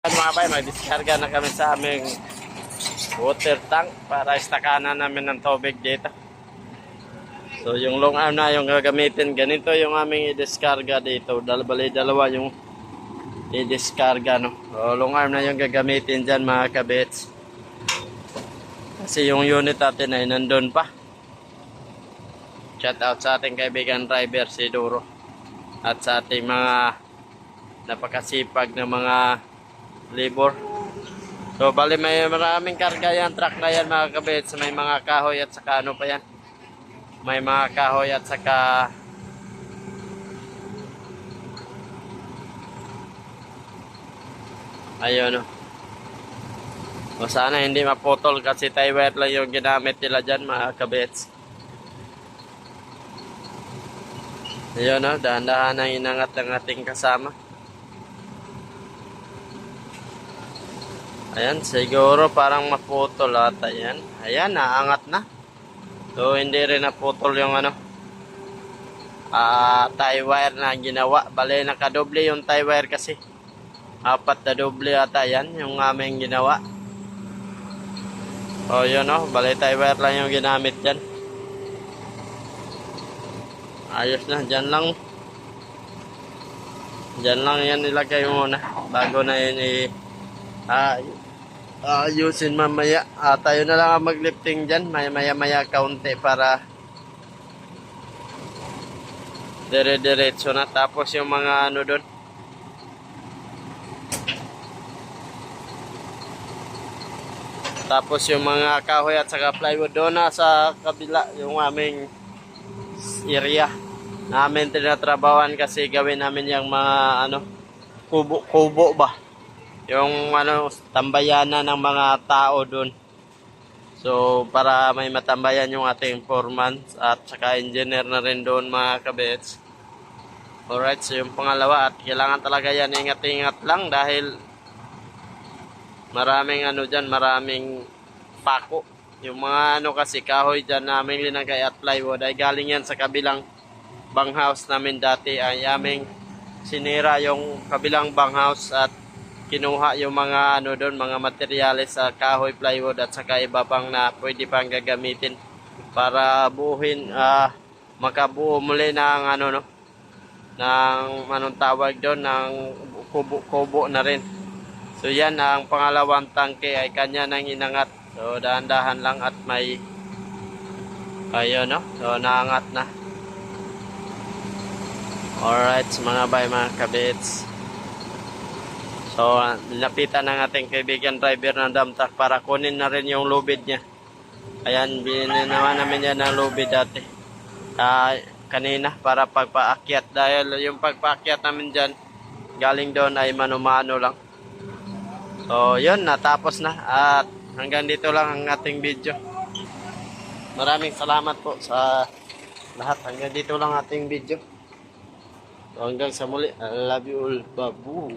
Mga bay, mag-discarga na kami sa aming water tank para istakanan namin ng tubig dito. So yung long arm na yung gagamitin, ganito yung aming i-discarga dito. Dalawa yung i-discarga, no. So, long arm na yung gagamitin dyan mga kabits. Kasi yung unit natin ay nandun pa. Shout out sa ating kaibigan driver si Duro. At sa ating mga napakasipag na mga labor. So bali may maraming karga yan, truck na yan mga kabits. May mga kahoy at saka ano pa yan. May mga kahoy at saka ayun, o sana hindi maputol kasi tie wire lang yung ginamit nila dyan mga kabits. Ayun, no, dahan-dahan ang inangat ng ating kasama. Ayan, siguro parang maputol ata yan. Ayan, naangat na. So hindi rin naputol yung ano, tie wire na ginawa. Bale nakadoble yung tie wire kasi. 4 na doble ata yan yung aming ginawa. O yun, no, bale tie wire lang yung ginamit dyan. Ayos na, dyan lang yan nilagay muna bago na yun ayusin mamaya. Tayo na lang ang maglifting dyan maya kaunti para dire-diretso na. Tapos yung mga ano doon, tapos yung mga kahoy at saka plywood doon na sa kabila yung aming area namin tinatrabawan kasi gawin namin yung mga ano, kubo ba, yung ano, tambayanan ng mga tao doon. So para may matambayan yung ating foreman at saka engineer na rin doon mga kabits. Alright, so yung pangalawa, at kailangan talaga yan ingat-ingat lang dahil maraming ano dyan, maraming pako. Yung mga ano kasi kahoy dyan namin linagay at plywood ay galing yan sa kabilang banghouse namin dati. Ay aming sinira yung kabilang banghouse at kinuha yung mga ano doon, mga materyales sa kahoy, plywood at saka iba pang na pwede pang gagamitin para buuhin, makabuo muli ng ano, no, ng anong tawag doon, ng kubo na rin. So yan ang pangalawang tangke ay kanya nang inangat. So dahan-dahan lang at may ayun, no, so naangat na. Alright mga bay, mga kabits. So nilapitan ng ating kaibigan driver ng dump truck para kunin na rin yung lubid niya. Ayan, binili naman namin yan ng lubid dati kanina para pagpaakyat, dahil yung pagpaakyat namin dyan galing doon ay mano-mano lang. So yun, natapos na at hanggang dito lang ang ating video. Maraming salamat po sa lahat. Hanggang dito lang ating video. So hanggang sa muli, I love you all, babu.